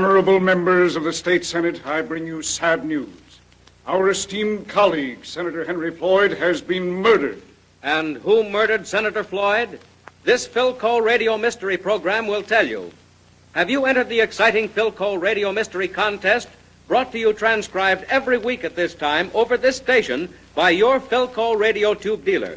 Honorable members of the State Senate, I bring you sad news. Our esteemed colleague, Senator Henry Floyd, has been murdered. And who murdered Senator Floyd? This Philco Radio Mystery program will tell you. Have you entered the exciting Philco Radio Mystery Contest, brought to you transcribed every week at this time over this station by your Philco radio tube dealer?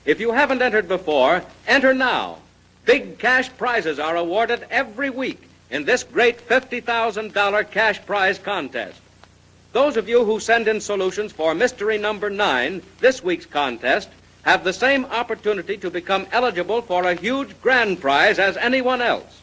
If you haven't entered before, enter now. Big cash prizes are awarded every week in this great $50,000 cash prize contest. Those of you who send in solutions for mystery number 9, this week's contest, have the same opportunity to become eligible for a huge grand prize as anyone else.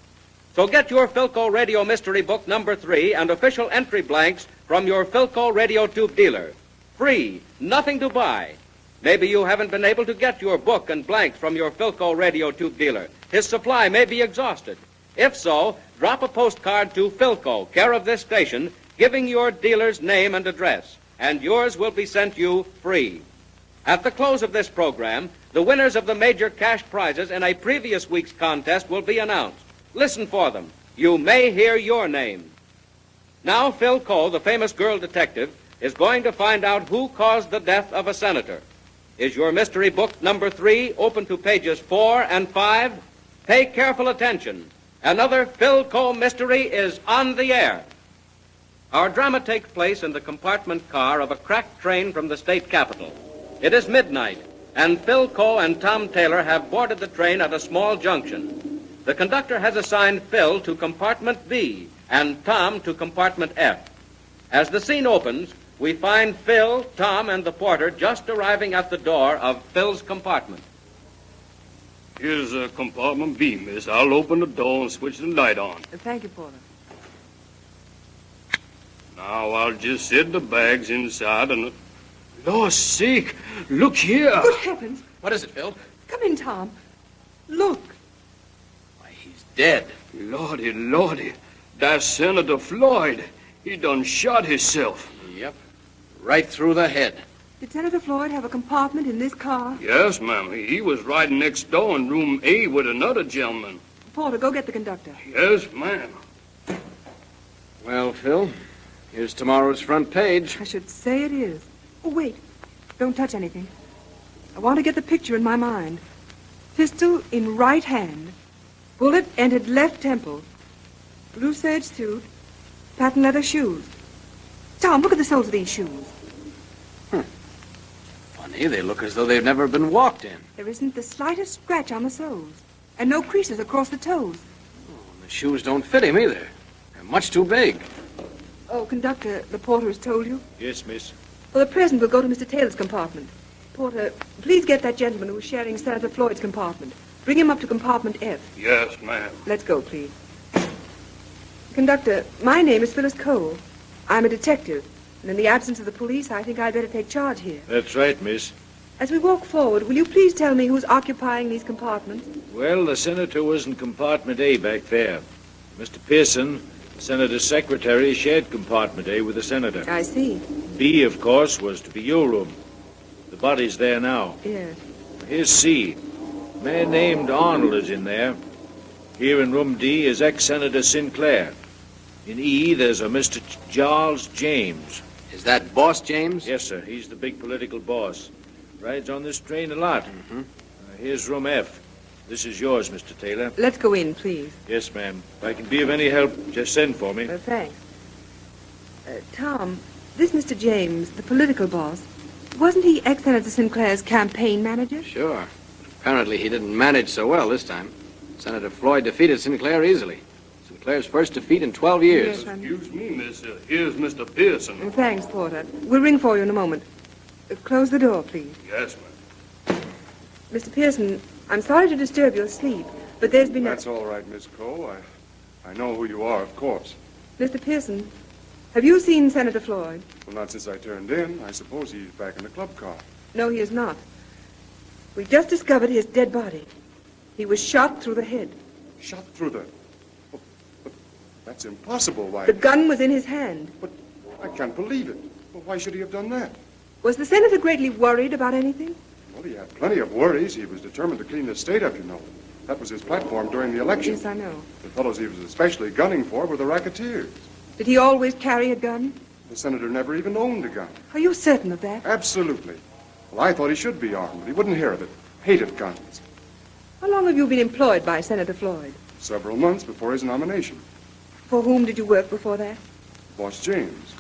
So get your Philco Radio Mystery Book number 3 and official entry blanks from your Philco Radio Tube dealer. Free, nothing to buy. Maybe you haven't been able to get your book and blanks from your Philco Radio Tube dealer. His supply may be exhausted. If so, drop a postcard to Philco, care of this station, giving your dealer's name and address, and yours will be sent you free. At the close of this program, the winners of the major cash prizes in a previous week's contest will be announced. Listen for them. You may hear your name. Now, Phil Cole, the famous girl detective, is going to find out who caused the death of a senator. Is your mystery book number 3 open to pages 4 and 5? Pay careful attention. Another Phil Cole mystery is on the air. Our drama takes place in the compartment car of a crack train from the state capital. It is midnight, and Phil Cole and Tom Taylor have boarded the train at a small junction. The conductor has assigned Phil to compartment B and Tom to compartment F. As the scene opens, we find Phil, Tom, and the porter just arriving at the door of Phil's compartment. Here's compartment B, miss. I'll open the door and switch the light on. Thank you, porter. Now I'll just set the bags inside and... Lord's sake, look here. Good heavens. What is it, Phil? Come in, Tom. Look. Why, he's dead. Lordy, lordy. That's Senator Floyd. He done shot himself. Yep. Right through the head. Did Senator Floyd have a compartment in this car? Yes, ma'am. He was riding next door in room A with another gentleman. Porter, go get the conductor. Yes, ma'am. Well, Phil, here's tomorrow's front page. I should say it is. Oh, wait. Don't touch anything. I want to get the picture in my mind. Pistol in right hand. Bullet entered left temple. Blue serge suit. Patent leather shoes. Tom, look at the soles of these shoes. Funny, they look as though they've never been walked in. There isn't the slightest scratch on the soles. And no creases across the toes. Oh, the shoes don't fit him either. They're much too big. Oh, conductor, the porter has told you? Yes, miss. For the present, we'll go to Mr. Taylor's compartment. Porter, please get that gentleman who's sharing Senator Floyd's compartment. Bring him up to compartment F. Yes, ma'am. Let's go, please. Conductor, my name is Phyllis Cole. I'm a detective, and in the absence of the police, I think I'd better take charge here. That's right, miss. As we walk forward, will you please tell me who's occupying these compartments? Well, the senator was in compartment A back there. Mr. Pearson, the senator's secretary, shared compartment A with the senator. I see. B, of course, was to be your room. The body's there now. Yes. Here's C. A man named Arnold is in there. Here in room D is ex-Senator Sinclair. In E, there's a Mr. Charles James. Is that Boss James? Yes, sir. He's the big political boss. Rides on this train a lot. Mm-hmm. Here's room F. This is yours, Mr. Taylor. Let's go in, please. Yes, ma'am. If I can be of any help, just send for me. Thanks. Tom, this Mr. James, the political boss, wasn't he ex-Senator Sinclair's campaign manager? Sure. Apparently he didn't manage so well this time. Senator Floyd defeated Sinclair easily. Sinclair's first defeat in 12 years. Yes, Excuse me, miss. Here's Mr. Pearson. Thanks, Porter. We'll ring for you in a moment. Close the door, please. Yes, ma'am. Mr. Pearson, I'm sorry to disturb your sleep, but there's been That's all right, Miss Cole. I know who you are, of course. Mr. Pearson, have you seen Senator Floyd? Well, not since I turned in. I suppose he's back in the club car. No, he is not. We just discovered his dead body. He was shot through the head. Shot through the... Oh, but that's impossible. Why? The gun was in his hand. But I can't believe it. Well, why should he have done that? Was the senator greatly worried about anything? Well, he had plenty of worries. He was determined to clean the state up, you know. That was his platform during the election. Yes, I know. The fellows he was especially gunning for were the racketeers. Did he always carry a gun? The senator never even owned a gun. Are you certain of that? Absolutely. Well, I thought he should be armed, but he wouldn't hear of it. Hated guns. How long have you been employed by Senator Floyd? Several months before his nomination. For whom did you work before that? Boss James.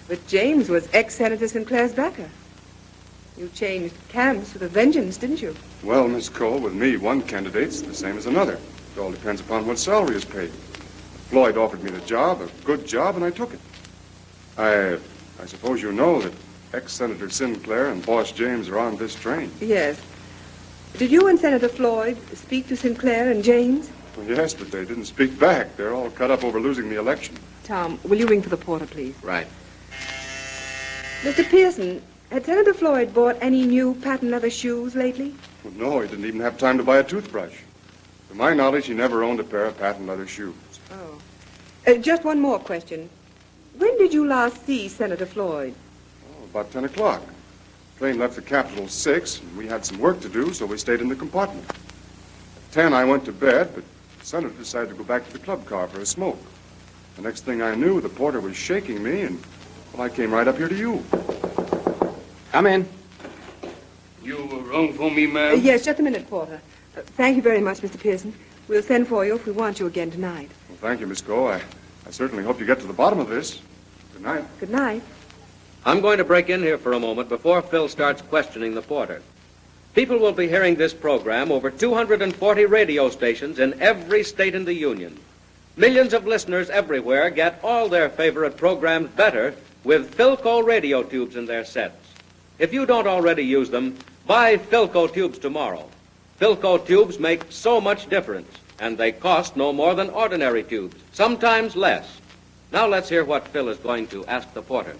But James was ex-Senator Sinclair's backer. You changed camps with a vengeance, didn't you? Well, Miss Cole, with me, one candidate's the same as another. It all depends upon what salary is paid. Floyd offered me the job, a good job, and I took it. I suppose you know that ex-Senator Sinclair and Boss James are on this train. Yes. Did you and Senator Floyd speak to Sinclair and James? Well, yes, but they didn't speak back. They're all cut up over losing the election. Tom, will you ring for the porter, please? Right. Mr. Pearson, had Senator Floyd bought any new patent leather shoes lately? Well, no, he didn't even have time to buy a toothbrush. To my knowledge, he never owned a pair of patent leather shoes. Oh. Just one more question. When did you last see Senator Floyd? Oh, about 10 o'clock. The train left the Capitol at 6, and we had some work to do, so we stayed in the compartment. At 10, I went to bed, but the senator decided to go back to the club car for a smoke. The next thing I knew, the porter was shaking me, and well, I came right up here to you. Come in. You rung for me, ma'am? Yes, just a minute, porter. Thank you very much, Mr. Pearson. We'll send for you if we want you again tonight. Well, thank you, Miss Cole. I certainly hope you get to the bottom of this. Good night. Good night. I'm going to break in here for a moment before Phil starts questioning the porter. People will be hearing this program over 240 radio stations in every state in the Union. Millions of listeners everywhere get all their favorite programs better with Philco radio tubes in their sets. If you don't already use them, buy Philco tubes tomorrow. Philco tubes make so much difference, and they cost no more than ordinary tubes, sometimes less. Now let's hear what Phil is going to ask the porter.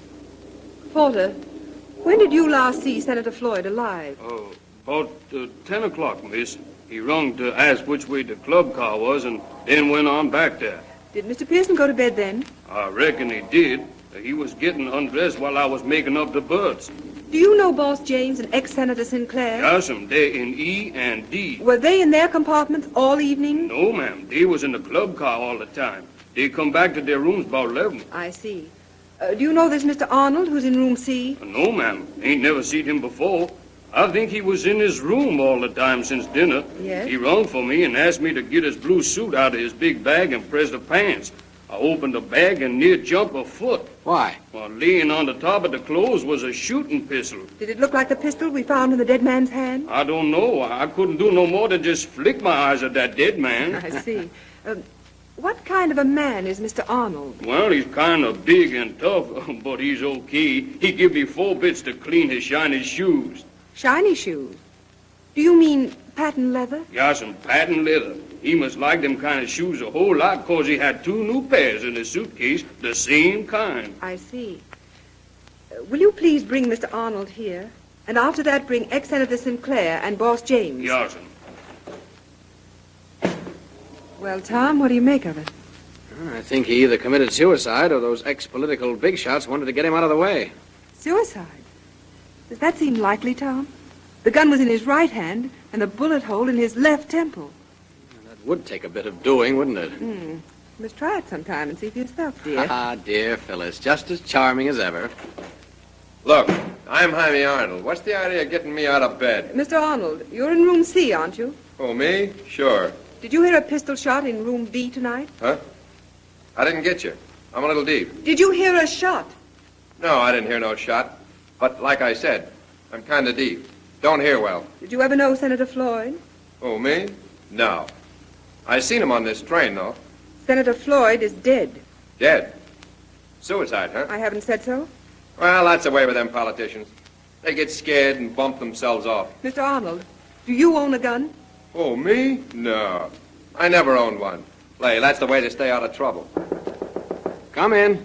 Porter, when did you last see Senator Floyd alive? Oh, about 10 o'clock, miss. He rung to ask which way the club car was and then went on back there. Did Mr. Pearson go to bed then? I reckon he did. He was getting undressed while I was making up the berths. Do you know Boss James and ex-Senator Sinclair? Yas'm, they're in E and D. Were they in their compartments all evening? No, ma'am. They was in the club car all the time. They come back to their rooms about 11. I see. Do you know this Mr. Arnold who's in room C? No, ma'am. Ain't never seen him before. I think he was in his room all the time since dinner. Yes? He rung for me and asked me to get his blue suit out of his big bag and press the pants. I opened the bag and near jumped a foot. Why? Well, laying on the top of the clothes was a shooting pistol. Did it look like the pistol we found in the dead man's hand? I don't know. I couldn't do no more than just flick my eyes at that dead man. I see. What kind of a man is Mr. Arnold? Well, he's kind of big and tough, but he's okay. He give me 4 bits to clean his shiny shoes. Shiny shoes? Do you mean patent leather? Got some patent leather. He must like them kind of shoes a whole lot, 'cause he had 2 new pairs in his suitcase, the same kind. I see. Will you please bring Mr. Arnold here? And after that, bring ex-Senator Sinclair and Boss James. Yas'm. Well, Tom, what do you make of it? I think he either committed suicide or those ex-political big shots wanted to get him out of the way. Suicide? Does that seem likely, Tom? The gun was in his right hand and the bullet hole in his left temple. That would take a bit of doing, wouldn't it? You must try it sometime and see for yourself, dear. Ah, dear Phyllis, just as charming as ever. Look, I'm Jaime Arnold. What's the idea of getting me out of bed? Mr. Arnold, you're in room C, aren't you? Oh, me? Sure. Did you hear a pistol shot in room B tonight? Huh? I didn't get you. I'm a little deep. Did you hear a shot? No, I didn't hear no shot. But like I said, I'm kind of deep. Don't hear well. Did you ever know Senator Floyd? Oh, me? No. I seen him on this train, though. Senator Floyd is dead. Dead. Suicide, huh? I haven't said so. Well, that's the way with them politicians. They get scared and bump themselves off. Mr. Arnold, do you own a gun? Oh, me? No. I never owned one. Lay, that's the way to stay out of trouble. Come in.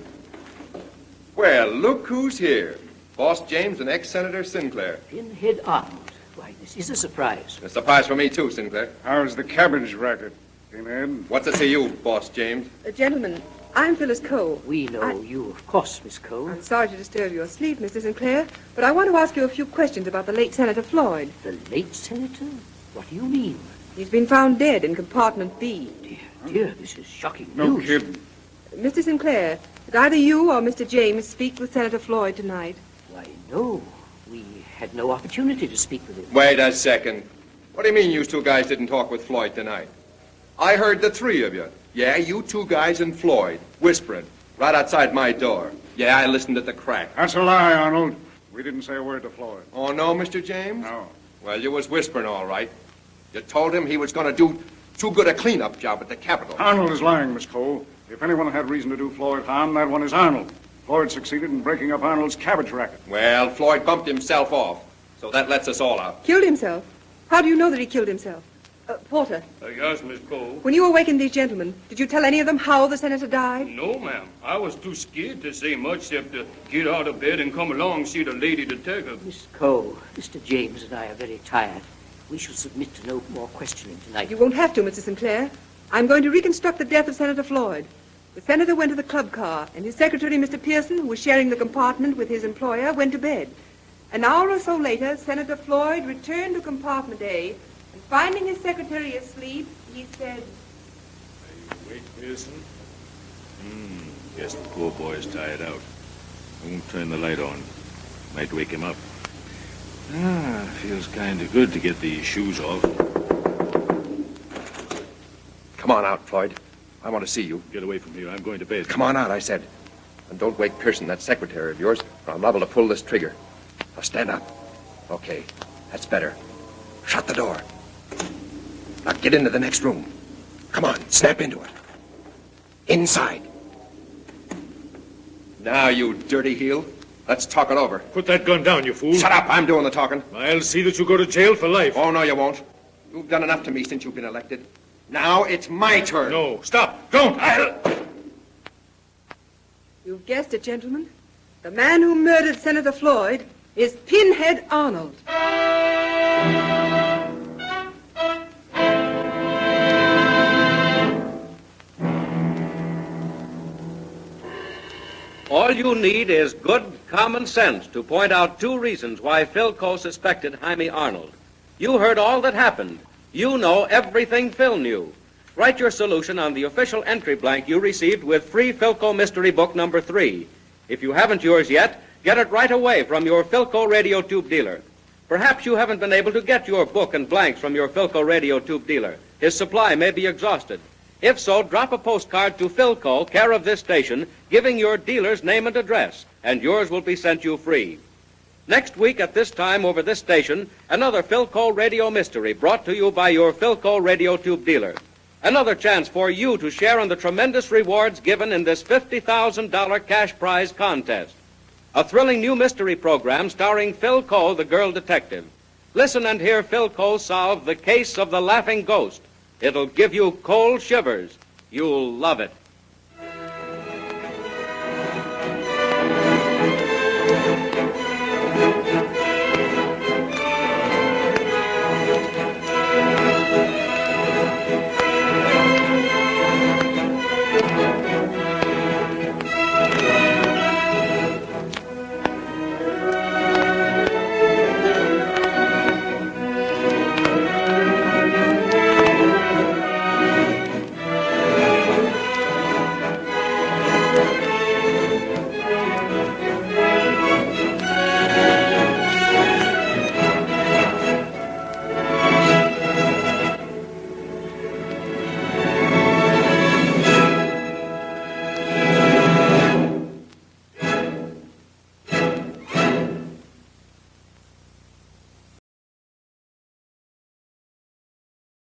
Well, look who's here. Boss James and ex-Senator Sinclair. Pinhead Arnold. Why, this is a surprise. A surprise for me, too, Sinclair. How's the cabbage racket, Pinhead? What's it to you, Boss James? Gentlemen, I'm Phyllis Cole. We know you, of course, Miss Cole. I'm sorry to disturb your sleep, Mr. Sinclair, but I want to ask you a few questions about the late Senator Floyd. The late senator? What do you mean? He's been found dead in compartment B. Dear, this is shocking No news. kidding. Mr. Sinclair, did either you or Mr. James speak with Senator Floyd tonight? Why, no. We had no opportunity to speak with him. Wait a second. What do you mean you two guys didn't talk with Floyd tonight? I heard the three of you. Yeah, you two guys and Floyd, whispering, right outside my door. Yeah, I listened at the crack. That's a lie, Arnold. We didn't say a word to Floyd. Oh, no, Mr. James? No. Well, you was whispering all right. You told him he was going to do too good a cleanup job at the Capitol. Arnold is lying, Miss Cole. If anyone had reason to do Floyd harm, that one is Arnold. Floyd succeeded in breaking up Arnold's cabbage racket. Well, Floyd bumped himself off, so that lets us all out. Killed himself? How do you know that he killed himself? Porter, Yes, Miss Cole. when you awakened these gentlemen, did you tell any of them how the senator died? No, ma'am. I was too scared to say much except to get out of bed and come along and see the lady detective. Miss Cole, Mr. James and I are very tired. We shall submit to no more questioning tonight. You won't have to, Mr. Sinclair. I'm going to reconstruct the death of Senator Floyd. The senator went to the club car, and his secretary, Mr. Pearson, who was sharing the compartment with his employer, went to bed. An hour or so later, Senator Floyd returned to compartment A, and finding his secretary asleep, he said, Wait, Pearson. Guess the poor boy's tired out. I won't turn the light on. Might wake him up. Feels kind of good to get these shoes off. Come on out, Floyd. I want to see you. Get away from here. I'm going to bed. Come on out, I said. And don't wake Pearson, that secretary of yours, or I'm liable to pull this trigger. Now stand up. Okay, that's better. Shut the door. Now get into the next room. Come on, snap into it. Inside. Now, you dirty heel. Let's talk it over. Put that gun down, you fool. Shut up, I'm doing the talking. I'll see that you go to jail for life. Oh, no, you won't. You've done enough to me since you've been elected. Now it's my turn. No, stop. Don't. You've guessed it, gentlemen. The man who murdered Senator Floyd is Pinhead Arnold. All you need is good common sense to point out two reasons why Philco suspected Jaime Arnold. You heard all that happened. You know everything Phil knew. Write your solution on the official entry blank you received with free Philco Mystery Book number 3. If you haven't yours yet, get it right away from your Philco radio tube dealer. Perhaps you haven't been able to get your book and blanks from your Philco radio tube dealer. His supply may be exhausted. If so, drop a postcard to Philco, care of this station, giving your dealer's name and address, and yours will be sent you free. Next week at this time over this station, another Philco Radio Mystery brought to you by your Philco Radio Tube dealer. Another chance for you to share in the tremendous rewards given in this $50,000 cash prize contest. A thrilling new mystery program starring Phil Cole, the girl detective. Listen and hear Phil Cole solve the case of the laughing ghost. It'll give you cold shivers. You'll love it.